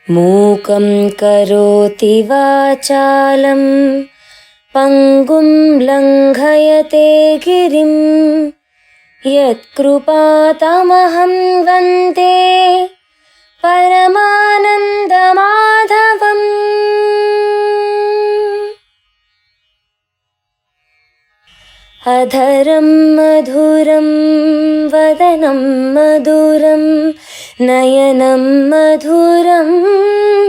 మూకం కరోతి వాచాలం పంగుం లంఘయతే గిరిం యత్కృపాతమహం వందే పరమానందమాధవం. అధరం మధురం వదనం మధురం నయనం మధురం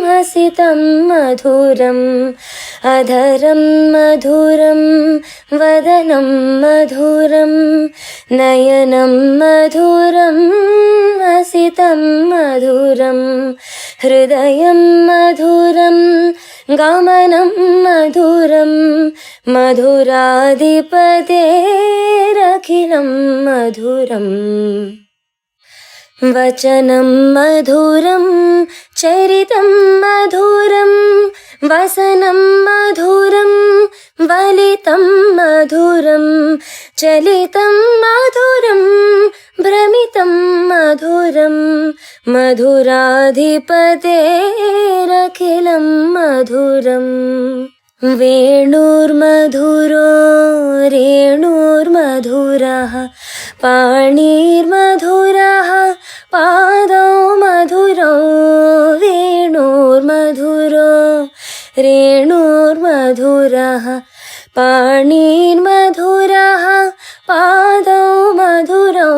హసితం మధురం. అధరం మధురం వదనం మధురం నయనం మధురం హసితం మధురం. హృదయం మధురం గమనం మధురం మధురాధిపతేరఖిలం మధురం. వచనం మధురం చరితం మధురం వసనం మధురం వలితం మధురం. చలితం మధురం భ్రమితం మధురం మధురాధిపతేరఖిలం మధురం. వేణుర్మధురో రేణుర్మధురః పాణిర్మధురః పాదౌ మధురౌ. వేణుర్మధురో రేణుర్మధురః పాణిర్మధురః పాదౌ మధురౌ.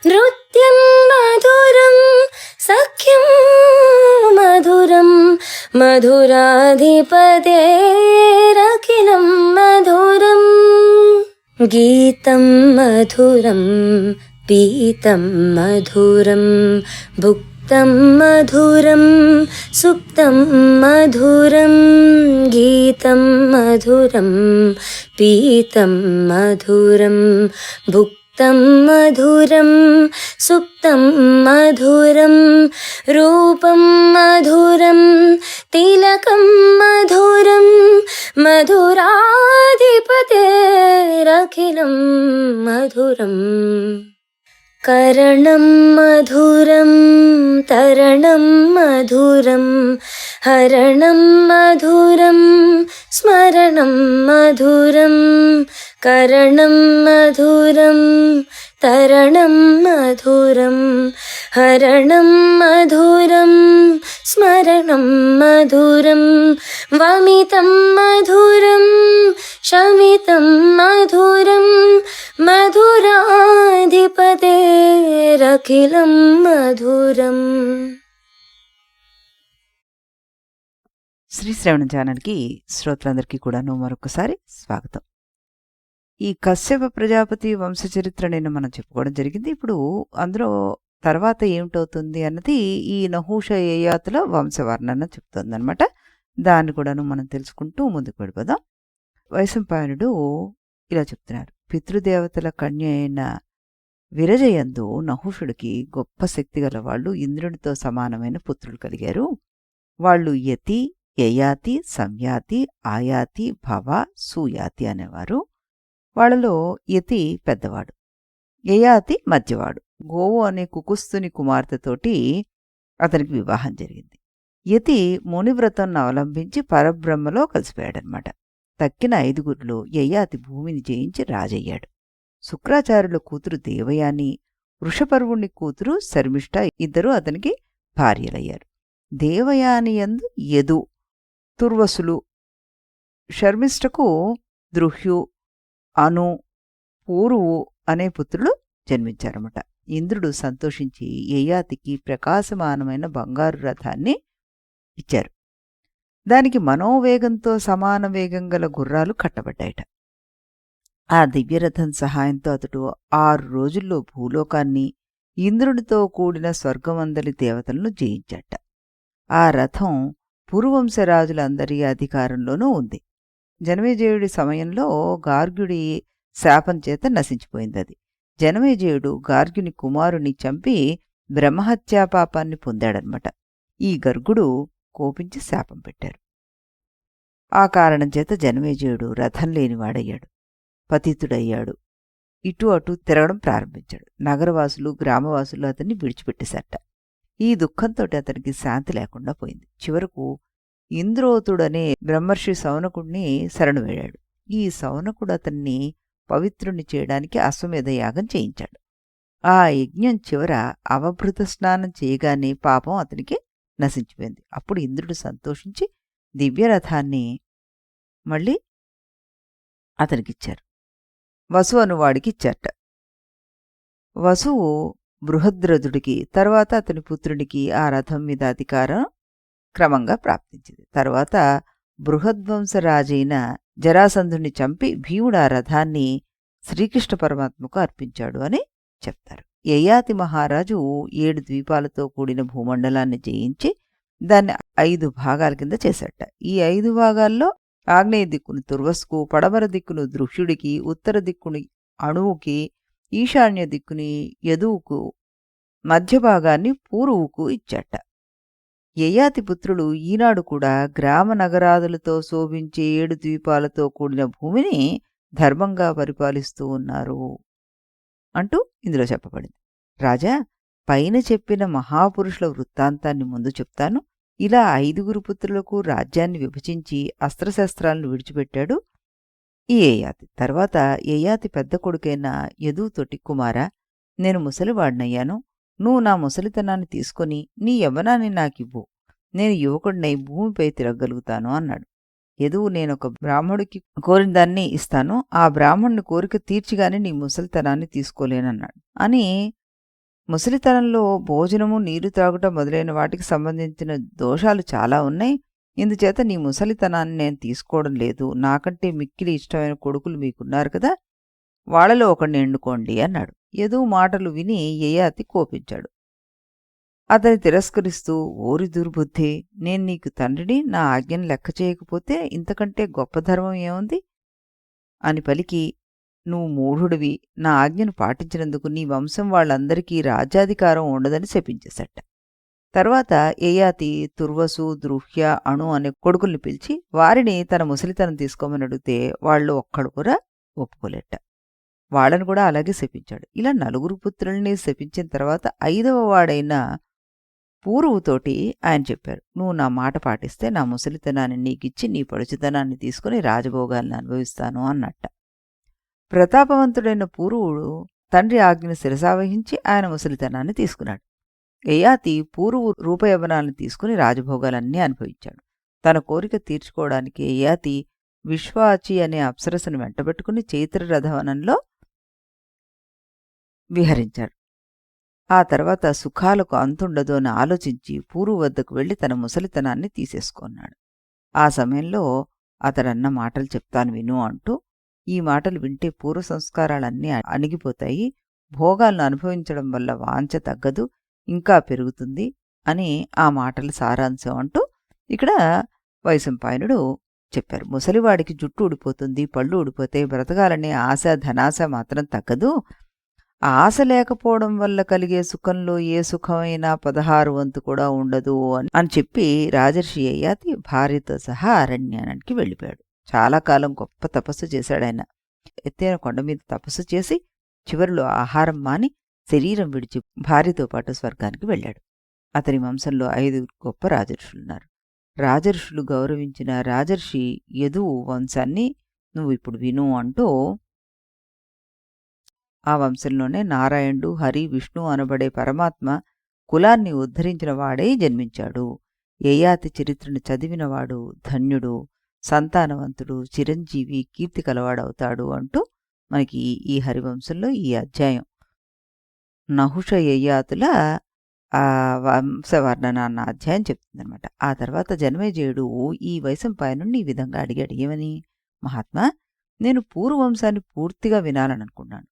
నృత్యం మధురం సఖ్యం మధురం మధురాధిపతేరఖిలం మధురం. గీతం మధురం పీతం మధురం భుక్తం మధురం సుప్తం మధురం. గీతం మధురం పీతం మధురం భుక్తం మధురం సుప్తం మధురం. రూపం మధురం తిలకం మధురం మధురాధిపతేరఖిలం మధురం. కరణం మధురం తరణం మధురం హరణం మధురం స్మరణం మధురం. కరణం మధురం తరణం మధురం హరణం మధురం స్మరణం మధురం. వమితం మధురం శమితం మధురం మధురాధిపతేరఖిలం మధురం. శ్రీ శ్రవణ ఛానల్కి శ్రోతలందరికీ కూడాను మరొకసారి స్వాగతం. ఈ కశ్యప ప్రజాపతి వంశచరిత్ర నేను మనం చెప్పుకోవడం జరిగింది. ఇప్పుడు అందులో తర్వాత ఏమిటవుతుంది అన్నది ఈ నహూష యయాతుల వంశవర్ణన చెప్తుంది అనమాట. దాన్ని కూడాను మనం తెలుసుకుంటూ ముందుకు వెళ్ళిపోదాం. వైశంపాయనుడు ఇలా చెప్తున్నారు. పితృదేవతల కన్య అయిన విరజయందు నహుషుడికి గొప్ప శక్తి గల వాళ్ళు ఇంద్రుడితో సమానమైన పుత్రులు కలిగారు. వాళ్ళు యతి యయాతి సంయాతి ఆయాతి భవ సూయాతి అనేవారు. వాళ్ళలో యతి పెద్దవాడు, యయాతి మధ్యవాడు. గోవు అనే కుకుస్తుని కుమార్తెతోటి అతనికి వివాహం జరిగింది. యతి మునివ్రతంను అవలంబించి పరబ్రహ్మలో కలిసిపోయాడనమాట. తక్కిన 5గురిలో యయాతి భూమిని జయించి రాజయ్యాడు. శుక్రాచార్యుల కూతురు దేవయాని, వృషపర్వుని కూతురు శర్మిష్ఠ ఇద్దరు అతనికి భార్యలయ్యారు. దేవయాని యందు యదు, తుర్వసులు, శర్మిష్ఠకు ద్రుహ్యు, అను, పూరువు అనే పుత్రులు జన్మించారన్నమాట. ఇంద్రుడు సంతోషించి యయాతికి ప్రకాశమానమైన బంగారు రథాన్ని ఇచ్చారు. దానికి మనోవేగంతో సమాన వేగం గల గుర్రాలు కట్టబడ్డాయట. ఆ దివ్యరథం సహాయంతో అతడు 6 రోజుల్లో భూలోకాన్ని, ఇంద్రుడితో కూడిన స్వర్గమందలి దేవతలను జయించాట. ఆ రథం పురువంశరాజులందరి అధికారంలోనూ ఉంది. జనమేజయుడి సమయంలో గార్గ్యుడి శాపం చేత నశించిపోయింది అది. జనమేజయుడు గార్గ్యుని కుమారుని చంపి బ్రహ్మహత్యాపాపాన్ని పొందాడనమాట. ఈ గర్గుడు కోపించి శాపం పెట్టారు. ఆ కారణం చేత జనమేజయుడు రథం లేనివాడయ్యాడు, పతితుడయ్యాడు. ఇటు అటు తిరగడం ప్రారంభించాడు. నగరవాసులు గ్రామవాసులు అతన్ని విడిచిపెట్టేశారట. ఈ దుఃఖంతో అతనికి శాంతి లేకుండా పోయింది. చివరకు ఇంద్రోతుడనే బ్రహ్మర్షి సౌనకుడిని శరణు వేడాడు. ఈ సౌనకుడు అతన్ని పవిత్రుని చేయడానికి అశ్వమేధ యాగం చేయించాడు. ఆ యజ్ఞం చివర అవభృత స్నానం చేయగానే పాపం అతనికి నశించిపోయింది. అప్పుడు ఇంద్రుడు సంతోషించి దివ్యరథాన్ని మళ్ళీ అతనికిచ్చారు. వసు అనువాడికి ఇచ్చారట. వసువు బృహద్రథుడికి, తర్వాత అతని పుత్రుడికి ఆ రథం మీద అధికారం క్రమంగా ప్రాప్తించింది. తర్వాత బృహద్వంశరాజైన జరాసంధుని చంపి భీముడు ఆ రథాన్ని శ్రీకృష్ణ పరమాత్మకు అర్పించాడు అని చెప్తారు. యయాతి మహారాజు 7 ద్వీపాలతో కూడిన భూమండలాన్ని జయించి దాన్ని 5 భాగాల కింద చేశాట. ఈ 5 భాగాల్లో ఆగ్నేయ దిక్కును తుర్వస్కు, పడమర దిక్కును దృష్యుడికి, ఉత్తర దిక్కుని అణువుకి, ఈశాన్య దిక్కుని యదువుకు, మధ్య భాగాన్ని పూర్వుకు ఇచ్చాట. యయాతి పుత్రులు ఈనాడు కూడా గ్రామ నగరాదులతో శోభించే 7 ద్వీపాలతో కూడిన భూమిని ధర్మంగా పరిపాలిస్తూ ఉన్నారు అంటూ ఇందులో చెప్పబడింది. రాజా, పైన చెప్పిన మహాపురుషుల వృత్తాంతాన్ని ముందు చెప్తాను. ఇలా 5 పుత్రులకు రాజ్యాన్ని విభజించి అస్త్రశస్త్రాలను విడిచిపెట్టాడు ఈ యయాతి. తర్వాత యయాతి పెద్ద కొడుకైన యదువుతోటి, కుమారా, నేను ముసలివాడినయ్యాను. నువ్వు నా ముసలితనాన్ని తీసుకొని నీ యవ్వనాన్ని నాకివ్వు. నేను యువకుడినై భూమిపై తిరగగలుగుతాను అన్నాడు. యదువు, నేనొక బ్రాహ్మడికి కోరిన దాన్ని ఇస్తాను. ఆ బ్రాహ్మణుని కోరిక తీర్చిగానే నీ ముసలితనాన్ని తీసుకోలేనన్నాడు. అని ముసలితనంలో భోజనము, నీరు త్రాగుట మొదలైన వాటికి సంబంధించిన దోషాలు చాలా ఉన్నాయి. ఇందుచేత నీ ముసలితనాన్ని నేను తీసుకోవడం లేదు. నాకంటే మిక్కిలి ఇష్టమైన కొడుకులు మీకున్నారు కదా, వాళ్లలో ఒకడిని ఎన్నుకోండి అన్నాడు. యదువు మాటలు విని యయాతి కోపించాడు. అతని తిరస్కరిస్తూ, ఓరి దుర్బుద్ధి, నేను నీకు తండ్రిని, నా ఆజ్ఞను లెక్క చేయకపోతే ఇంతకంటే గొప్ప ధర్మం ఏముంది అని పలికి, నువ్వు మూఢుడివి, నా ఆజ్ఞను పాటించినందుకు నీ వంశం వాళ్ళందరికీ రాజ్యాధికారం ఉండదని శపించేసట. తర్వాత యయాతి తుర్వసు, ద్రుహ్య, అణు అనే కొడుకుల్ని పిలిచి వారిని తన ముసలితనం తీసుకోమని అడిగితే వాళ్ళు ఒక్కడు కూడా ఒప్పుకోలేట. వాళ్ళని కూడా అలాగే శపించాడు. ఇలా 4 పుత్రుల్ని శపించిన తర్వాత 5వ వాడైన పూర్వుతోటి ఆయన చెప్పారు, నువ్వు నా మాట పాటిస్తే నా ముసలితనాన్ని నీకిచ్చి నీ పడుచుతనాన్ని తీసుకుని రాజభోగాల్ని అనుభవిస్తాను అన్నట్ట. ప్రతాపవంతుడైన పూర్వుడు తండ్రి ఆజ్ఞను శిరసావహించి ఆయన ముసలితనాన్ని తీసుకున్నాడు. యయాతి పూర్వు రూపయవనాలను తీసుకుని రాజభోగాలన్నీ అనుభవించాడు. తన కోరిక తీర్చుకోవడానికి యయాతి విశ్వాచి అనే అప్సరసను వెంటబెట్టుకుని చైత్రరథవనంలో విహరించాడు. ఆ తర్వాత సుఖాలకు అంతుండదు అని ఆలోచించి పూర్వు వద్దకు వెళ్లి తన ముసలితనాన్ని తీసేసుకున్నాడు. ఆ సమయంలో అతడన్న మాటలు చెప్తాను విను అంటూ, ఈ మాటలు వింటే పూర్వ సంస్కారాలన్నీ అణిగిపోతాయి, భోగాలను అనుభవించడం వల్ల వాంఛ తగ్గదు, ఇంకా పెరుగుతుంది అని ఆ మాటల సారాంశం అంటూ ఇక్కడ వైశంపాయనుడు చెప్పారు. ముసలివాడికి జుట్టు ఊడిపోతుంది, పళ్ళు ఊడిపోతే, బ్రతకాలనే ఆశ ధనాశ మాత్రం తగ్గదు. ఆశ లేకపోవడం వల్ల కలిగే సుఖంలో ఏ సుఖమైనా 16 వంతు కూడా ఉండదు అని చెప్పి రాజర్షి యయాతి భార్యతో సహా అరణ్యానికి వెళ్ళిపోయాడు. చాలా కాలం గొప్ప తపస్సు చేశాడాయన. ఎత్తైన కొండ మీద తపస్సు చేసి చివరిలో ఆహారం మాని శరీరం విడిచి భార్యతో పాటు స్వర్గానికి వెళ్ళాడు. అతని వంశంలో 5 గొప్ప రాజర్షులున్నారు. రాజర్షులు గౌరవించిన రాజర్షి యదువు వంశాన్ని నువ్వు ఇప్పుడు విను అంటూ, ఆ వంశంలోనే నారాయణుడు, హరి, విష్ణు అనబడే పరమాత్మ కులాన్ని ఉద్ధరించిన వాడై జన్మించాడు. యయాతి చరిత్రను చదివినవాడు ధన్యుడు, సంతానవంతుడు, చిరంజీవి, కీర్తి కలవాడవుతాడు అంటూ మనకి ఈ హరివంశంలో ఈ అధ్యాయం నహుష యయాతుల వంశవర్ణన అన్న అధ్యాయం చెప్తుందనమాట. ఆ తర్వాత జనమేజయుడు ఈ వైశంపాయనుడిని ఈ విధంగా అడిగాడు. ఏమని? మహాత్మా, నేను పూర్వవంశాన్ని పూర్తిగా వినాలనుకున్నాను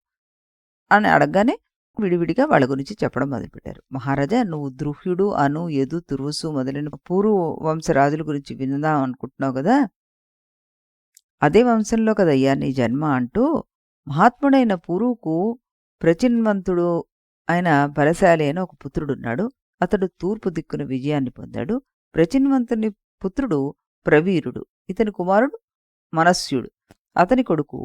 అని అడగగానే విడివిడిగా వాళ్ళ గురించి చెప్పడం మొదలుపెట్టారు. మహారాజా, నువ్వు ద్రుహ్యుడు, అను, యదు, తుర్వసు మొదలైన పూర్వ వంశరాజుల గురించి విందాం అనుకుంటున్నావు కదా, అదే వంశంలో కదయ్యా నీ జన్మ అంటూ, మహాత్ముడైన పూర్వుకు ప్రచిన్వంతుడు ఆయన బలశాలి అయిన ఒక పుత్రుడున్నాడు. అతడు తూర్పు దిక్కున విజయాన్ని పొందాడు. ప్రచిన్వంతుని పుత్రుడు ప్రవీరుడు, ఇతని కుమారుడు మనస్యుడు, అతని కొడుకు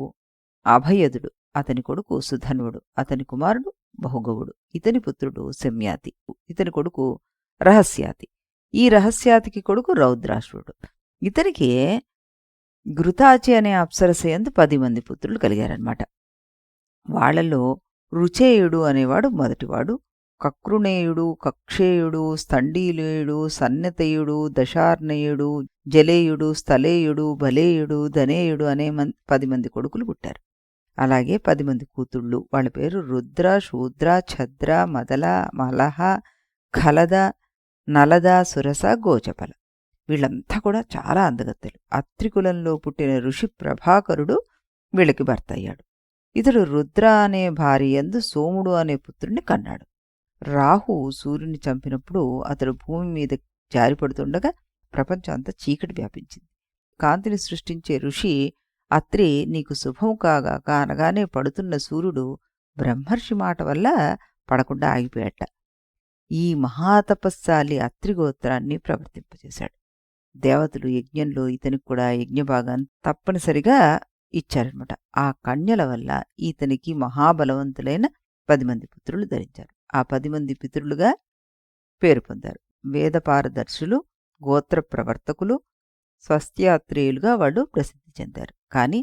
అభయదుడు, అతని కొడుకు సుధన్వుడు, అతని కుమారుడు బహుగవుడు. ఇతని పుత్రుడు శమ్యాతి. ఇతని కొడుకు రహస్యాతి. ఈ రహస్యాతికి కొడుకు రౌద్రాశ్వుడు. ఇతనికి ఘృతాచి అనే అప్సరసయందు 10 మంది పుత్రులు కలిగారన్నమాట. వాళ్లలో రుచేయుడు అనేవాడు మొదటివాడు. కక్రునేయుడు, కక్షేయుడు, స్థండీలేయుడు, సన్నతయుడు, దశార్ణయుడు, జలేయుడు, స్థలేయుడు, బలేయుడు, ధనేయుడు అనే 10 మంది కొడుకులు పుట్టారు. అలాగే 10 మంది కూతుళ్ళు. వాళ్ళ పేరు రుద్ర, శూద్ర, ఛద్ర, మదల, మలహ, ఖలద, నలద, సురస, గోచపల. వీళ్ళంతా కూడా చాలా అందగత్తెలు. అత్రికులంలో పుట్టిన ఋషి ప్రభాకరుడు వీళ్ళకి భర్త అయ్యాడు. ఇతడు రుద్ర అనే భార్యందు సోముడు అనే పుత్రుణ్ణి కన్నాడు. రాహు సూర్యుని చంపినప్పుడు అతడు భూమి మీద జారిపడుతుండగా ప్రపంచం అంతా చీకటి వ్యాపించింది. కాంతిని సృష్టించే ఋషి అత్రి నీకు శుభం కాగా అనగానే పడుతున్న సూర్యుడు బ్రహ్మర్షి మాట వల్ల పడకుండా ఆగిపోయాట. ఈ మహాతపస్సాలి అత్రిగోత్రాన్ని ప్రవర్తింపజేశాడు. దేవతలు యజ్ఞంలో ఇతనికి కూడా యజ్ఞభాగాన్ని తప్పనిసరిగా ఇచ్చారనమాట. ఆ కన్యల వల్ల ఇతనికి మహాబలవంతులైన 10 మంది పుత్రులు ధరించారు. ఆ 10 మంది పితరులుగా పేరు పొందారు. వేదపారదర్శులు, గోత్ర ప్రవర్తకులు, స్వస్త్యాత్రేయులుగా వాళ్ళు ప్రసిద్ధి చెందారు. కానీ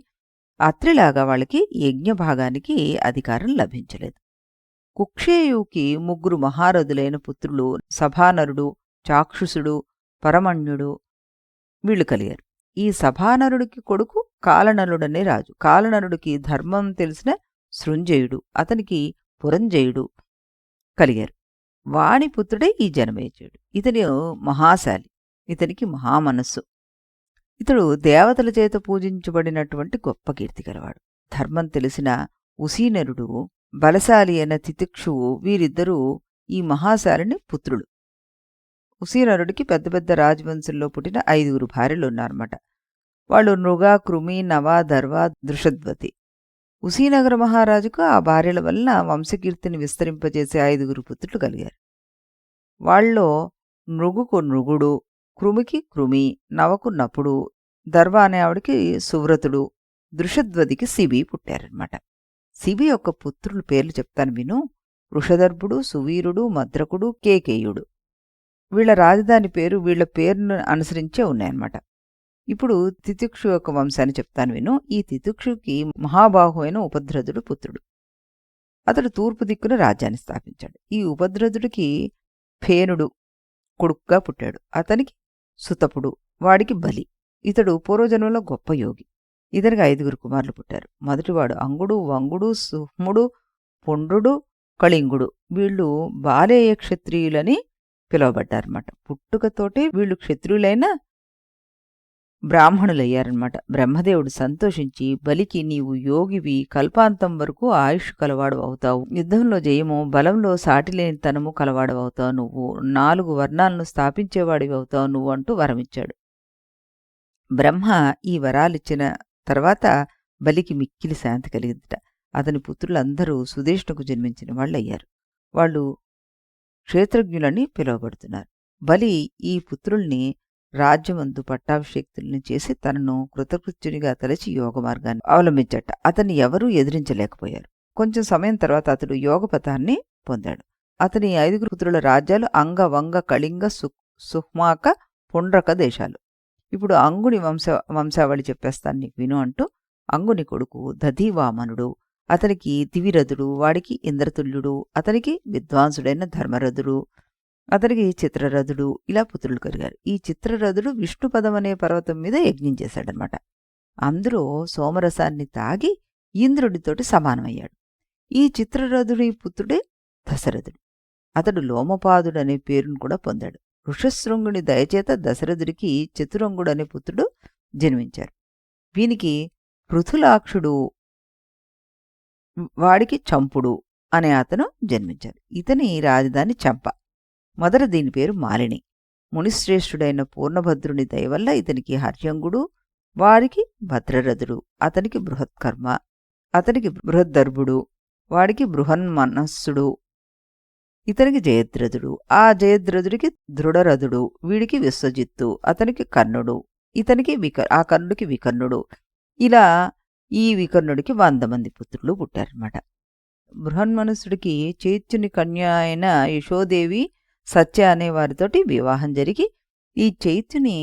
అత్రిలాగా వాళ్ళకి యజ్ఞభాగానికి అధికారం లభించలేదు. కుక్షేయుకి 3 మహారథులైన పుత్రులు సభానరుడు, చాక్షుషుడు, పరమణ్యుడు వీళ్ళు కలిగారు. ఈ సభానరుడికి కొడుకు కాలనలుడనే రాజు. కాలనరుడికి ధర్మం తెలిసిన సృంజయుడు, అతనికి పురంజయుడు కలిగారు. వాణి పుత్రుడే ఈ జనమేజయుడు. ఇతని మహాశాలి, ఇతనికి మహామనస్సు. ఇతడు దేవతల చేత పూజించబడినటువంటి గొప్ప కీర్తి గలవాడు. ధర్మం తెలిసిన ఉసీనరుడు, బలశాలి అయిన తితిక్షువు వీరిద్దరూ ఈ మహాశాలిని పుత్రులు. ఉసీనరుడికి పెద్ద పెద్ద రాజవంశంలో పుట్టిన 5 భార్యలు ఉన్నారన్నమాట. వాళ్ళు నృగ, కృమి, నవ, దర్వ, దృషద్వతి. ఉసీనగర మహారాజుకు ఆ భార్యల వలన వంశకీర్తిని విస్తరింపజేసే 5 పుత్రులు కలిగారు. వాళ్ళలో నృగుకు నృగుడు, కృమికి కృమి, నవకు నపుడు, దర్వ అనే ఆవిడికి సువ్రతుడు, దృషద్వతికి శిబి పుట్టారనమాట. శిబి యొక్క పుత్రుల పేర్లు చెప్తాను విను. వృషదర్భుడు, సువీరుడు, మద్రకుడు, కేకేయుడు. వీళ్ళ రాజధాని పేరు వీళ్ళ పేరును అనుసరించే ఉన్నాయన్నమాట. ఇప్పుడు తితిక్షు యొక్క వంశాన్ని చెప్తాను విను. ఈ తితిక్షుకి మహాబాహు అయిన ఉపద్రదుడు పుత్రుడు. అతడు తూర్పు దిక్కున రాజ్యాన్ని స్థాపించాడు. ఈ ఉపద్రదుడికి ఫేనుడు కొడుకుగా పుట్టాడు. అతనికి సుతపుడు, వాడికి బలి. ఇతడు పూర్వజన్మలో గొప్ప యోగి. ఇతనికి 5 కుమారులు పుట్టారు. మొదటివాడు అంగుడు, వంగుడు, సుహ్ముడు, పుండ్రుడు, కళింగుడు. వీళ్ళు బాలేయ క్షత్రియులని పిలువబడ్డారన్నమాట. పుట్టుకతోటే వీళ్ళు క్షత్రియులైన బ్రాహ్మణులయ్యారన్నమాట. బ్రహ్మదేవుడు సంతోషించి బలికి నీవు యోగివి, కల్పాంతం వరకు ఆయుష్ కలవాడు అవుతావు, యుద్ధంలో జయము, బలంలో సాటిలేని తనము కలవాడు అవుతావు, నువ్వు 4 వర్ణాలను స్థాపించేవాడివి అవుతావు నువ్వు అంటూ వరమిచ్చాడు. బ్రహ్మ ఈ వరాలిచ్చిన తర్వాత బలికి మిక్కిలి శాంతి కలిగిందిట. అతని పుత్రులందరూ సుదేష్ణకు జన్మించిన వాళ్ళయ్యారు. వాళ్ళు క్షేత్రజ్ఞులని పిలువబడుతున్నారు. బలి ఈ పుత్రుల్ని రాజ్యమందు పట్టాభిషేక్తుల్ని చేసి తనను కృతకృత్యునిగా తలచి యోగ మార్గాన్ని అవలంబించట. అతన్ని ఎవరూ ఎదిరించలేకపోయారు. కొంచెం సమయం తర్వాత అతడు యోగపథాన్ని పొందాడు. అతని 5 పుత్రుల రాజ్యాలు అంగ, వంగ, కళింగ, సుహ్మాక, పుండ్రక దేశాలు. ఇప్పుడు అంగుని వంశావళి చెప్పేస్తాను నీకు విను అంటూ అంగుని కొడుకు దధీవామనుడు, అతనికి దివిరథుడు, వాడికి ఇంద్రతుల్యుడు, అతనికి విద్వాంసుడైన ధర్మరథుడు, అతనికి చిత్రరథుడు, ఇలా పుత్రులు కలిగారు. ఈ చిత్రరథుడు విష్ణుపదం అనే పర్వతం మీద యజ్ఞం చేశాడనమాట. అందులో సోమరసాన్ని తాగి ఇంద్రుడితోటి సమానమయ్యాడు. ఈ చిత్రరథుడి పుత్రుడే దశరథుడు. అతడు లోమపాదుడనే పేరును కూడా పొందాడు. ఋషశృంగుని దయచేత దశరథుడికి చతురంగుడనే పుత్రుడు జన్మించారు. వీనికి పృథులాక్షుడు, వాడికి చంపుడు అనే అతను జన్మించారు. ఇతని రాజధాని చంప. మొదట దీని పేరు మాలిని. మునిశ్రేష్ఠుడైన పూర్ణభద్రుని దయవల్ల ఇతనికి హర్యంగుడు, వాడికి భద్రరథుడు, అతనికి బృహత్కర్మ, అతనికి బృహద్దర్భుడు, వాడికి బృహన్మనస్సుడు, ఇతనికి జయద్రథుడు, ఆ జయద్రథుడికి దృఢరథుడు, వీడికి విశ్వజిత్తు, అతనికి కర్ణుడు, ఇతనికి ఆ కర్ణుడికి వికర్ణుడు. ఇలా ఈ వికర్ణుడికి 100 మంది పుత్రులు పుట్టారన్నమాట. బృహన్మనుసుడికి చైత్యుని కన్య అయిన యశోదేవి సత్య అనే వారితోటి వివాహం జరిగి ఈ చైత్యుని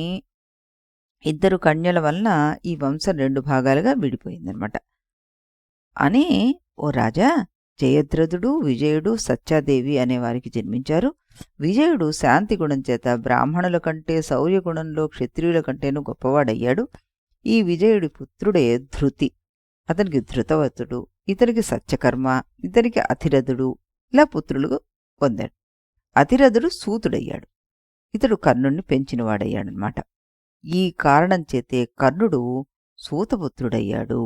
ఇద్దరు కన్యల వలన ఈ వంశం 2 భాగాలుగా విడిపోయిందనమాట. అని ఓ రాజా, జయద్రథుడు, విజయుడు, సత్యాదేవి అనేవారికి జన్మించారు. విజయుడు శాంతి గుణం చేత బ్రాహ్మణుల కంటే శౌర్యగుణంలో క్షత్రియుల కంటేనూ గొప్పవాడయ్యాడు. ఈ విజయుడి పుత్రుడే ధృతి. అతనికి ధృతవతుడు, ఇతనికి సత్యకర్మ, ఇతనికి అతిరథుడు, ఇలా పుత్రులు పొందాడు. అతిరథుడు సూతుడయ్యాడు. ఇతడు కర్ణుణ్ణి పెంచినవాడయ్యాడనమాట. ఈ కారణం చేతే కర్ణుడు సూతపుత్రుడయ్యాడు.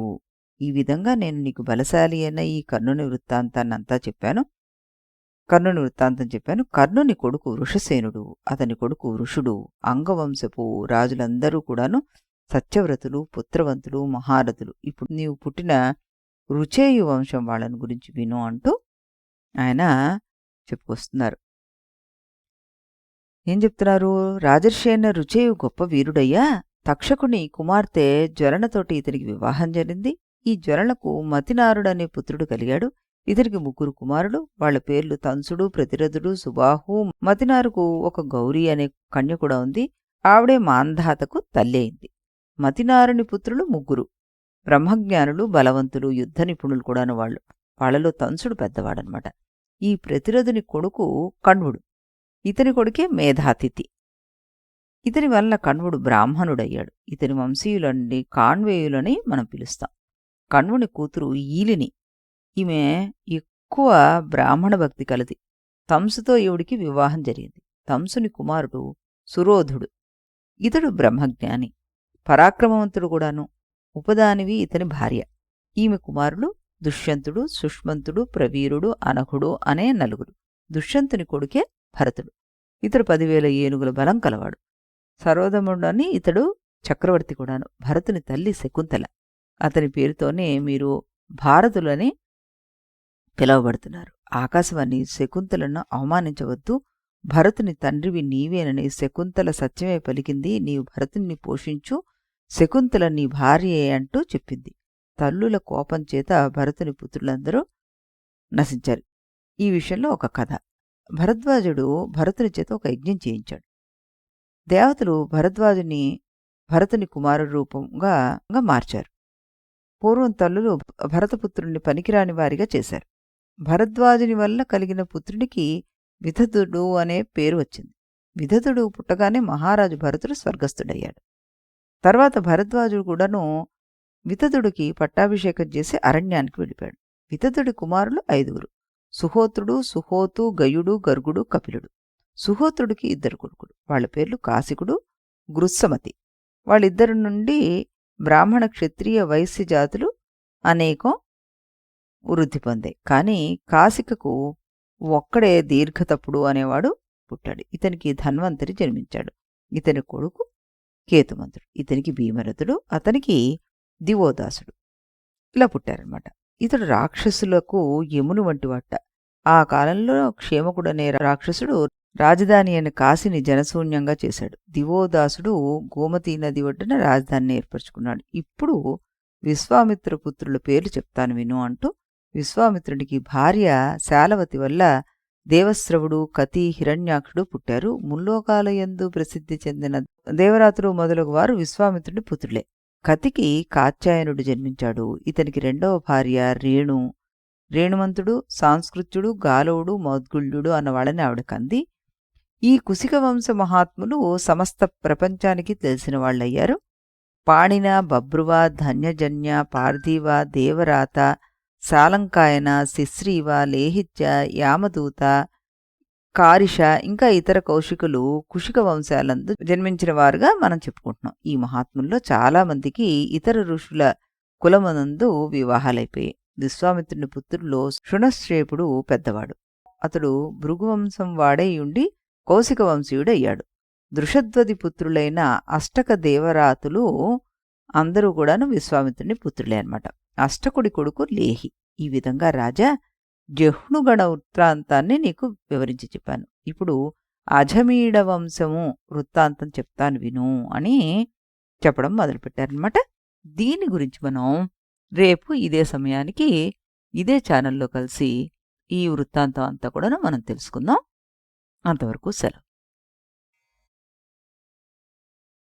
ఈ విధంగా నేను నీకు బలశాలి అయిన ఈ కర్ణుని వృత్తాంతాన్నంతా చెప్పాను. కర్ణుని వృత్తాంతం చెప్పాను. కర్ణుని కొడుకు వృషసేనుడు, అతని కొడుకు వృషుడు, అంగవంశపు రాజులందరూ కూడాను సత్యవ్రతులు, పుత్రవంతులు, మహారథులు. ఇప్పుడు నీవు పుట్టిన రుచేయు వంశం వాళ్ళని గురించి విను అంటూ ఆయన చెప్పుకొస్తున్నారు. ఏం చెప్తున్నారు? రాజర్షి అయిన రుచేయు గొప్ప వీరుడయ్యా. తక్షకుని కుమార్తె జ్వలనతోటి ఇతనికి వివాహం జరిగింది. ఈ జ్వలనకు మతినారుడనే పుత్రుడు కలిగాడు. ఇతనికి 3 కుమారులు. వాళ్ల పేర్లు తంసుడు, ప్రతిరథుడు, సుబాహు. మతినారుకు ఒక గౌరీ అనే కన్య కూడా ఉంది. ఆవిడే మాంధాతకు తల్లి అయింది. మతినారుని పుత్రులు 3, బ్రహ్మజ్ఞానులు, బలవంతులు, యుద్ధ నిపుణులు కూడాను వాళ్ళు. వాళ్లలో తంసుడు పెద్దవాడనమాట. ఈ ప్రతిరథుని కొడుకు కణ్వుడు. ఇతని కొడుకే మేధాతిథి. ఇతని వలన కణ్వుడు బ్రాహ్మణుడయ్యాడు. ఇతని వంశీయులని కాణ్వేయులని మనం పిలుస్తాం. కణ్వుని కూతురు ఈలిని. ఈమె ఎక్కువ బ్రాహ్మణ భక్తి కలది. తంసుతో ఈవిడికి వివాహం జరిగింది. తంసుని కుమారుడు సురోధుడు. ఇతడు బ్రహ్మజ్ఞాని, పరాక్రమవంతుడు కూడాను. ఉపదానివి ఇతని భార్య. ఈమె కుమారులు దుష్యంతుడు, సుష్మంతుడు, ప్రవీరుడు, అనఘుడు అనే 4. దుష్యంతుని కొడుకే భరతుడు. ఇతడు 10,000 ఏనుగుల బలం కలవాడు. సర్వధముడని ఇతడు చక్రవర్తి కూడాను. భరతుని తల్లి శకుంతల. అతని పేరుతోనే మీరు భారతులని పిలువబడుతున్నారు. ఆకాశవాణి, శకుంతలను అవమానించవద్దు. భరతుని తండ్రివి నీవేనని శకుంతల సత్యమే పలికింది. నీవు భరతుని పోషించు, శకుంతల నీ భార్యే అంటూ చెప్పింది. తల్లుల కోపం చేత భరతుని పుత్రులందరూ నశించారు. ఈ విషయంలో ఒక కథ. భరద్వాజుడు భరతుని చేత ఒక యజ్ఞం చేయించాడు. దేవతలు భరతుని కుమారుడు రూపంగా మార్చారు. పూర్వం తల్లులు భరతపుత్రుణ్ణి పనికిరాని వారిగా చేశారు. భరద్వాజుని వల్ల కలిగిన పుత్రుడికి విదతుడు అనే పేరు వచ్చింది. విదతుడు పుట్టగానే మహారాజు భరతుడు స్వర్గస్థుడయ్యాడు. తర్వాత భరద్వాజుడు కూడాను విదతుడికి పట్టాభిషేకం చేసి అరణ్యానికి వెళ్ళిపోయాడు. విదతుడి కుమారులు 5: సుహోత్రుడు, సుహోతు, గయుడు, గర్గుడు, కపిలుడు. సుహోత్రుడికి 2 కొడుకులు. వాళ్ళ పేర్లు కాశికుడు, గృత్సమతి. వాళ్ళిద్దరి నుండి బ్రాహ్మణ, క్షత్రియ, వైశ్య జాతులు అనేకం వృద్ధి పొందాయి. కానీ కాశికకు ఒక్కడే దీర్ఘతప్పుడు అనేవాడు పుట్టాడు. ఇతనికి ధన్వంతరి జన్మించాడు. ఇతని కొడుకు కేతుమంతుడు. ఇతనికి భీమరథుడు, అతనికి దివోదాసుడు. ఇలా పుట్టారనమాట. ఇతడు రాక్షసులకు యమును వంటివాట. ఆ కాలంలో క్షేమకుడనే రాక్షసుడు రాజధాని అయిన కాశీని జనశూన్యంగా చేశాడు. దివోదాసుడు గోమతీ నది ఒడ్డున రాజధానిని ఏర్పరచుకున్నాడు. ఇప్పుడు విశ్వామిత్ర పుత్రుల పేర్లు చెప్తాను విను అంటూ విశ్వామిత్రుడికి భార్య శాలవతి వల్ల దేవశ్రవుడు, కతి, హిరణ్యాక్షుడు పుట్టారు. ముల్లోకాలయందు ప్రసిద్ధి చెందిన దేవరాతులు మొదలగు వారు విశ్వామిత్రుడి పుత్రులే. కతికి కాత్యాయనుడు జన్మించాడు. ఇతనికి 2వ భార్య రేణు. రేణుమంతుడు, సాంస్కృత్యుడు, గాలవుడు, మౌద్గుల్యుడు అన్న వాళ్ళని ఆవిడ కంది. ఈ కుశిక వంశ మహాత్ములు సమస్త ప్రపంచానికి తెలిసిన వాళ్ళయ్యారు. పాణిన, బభ్రువ, ధన్యజన్య, పార్థివ, దేవరాత, శాలంకాయన, శిశ్రీవ, లేహిత్య, యామదూత, కారిష ఇంకా ఇతర కౌశికులు కుశిక వంశాలందు జన్మించిన వారుగా మనం చెప్పుకుంటున్నాం. ఈ మహాత్ముల్లో చాలామందికి ఇతర ఋషుల కులమునందు వివాహాలైపోయాయి. విశ్వామిత్రుని పుత్రుల్లో శృణశ్రేపుడు పెద్దవాడు. అతడు భృగువంశం వాడై ఉండి కౌశిక వంశీయుడయ్యాడు. దృషద్వది పుత్రులైన అష్టక దేవరాతులు అందరూ కూడాను విశ్వామిత్రుని పుత్రులే అన్నమాట. అష్టకుడి కొడుకు లేహి. ఈ విధంగా రాజా జహ్నుగణ వృత్తాంతాన్ని నీకు వివరించి చెప్పాను. ఇప్పుడు అజమీడ వంశము వృత్తాంతం చెప్తాను విను అని చెప్పడం మొదలుపెట్టారనమాట. దీని గురించి మనం రేపు ఇదే సమయానికి ఇదే ఛానల్లో కలిసి ఈ వృత్తాంతం అంతా కూడా మనం తెలుసుకుందాం. అంతవరకు సెలవు.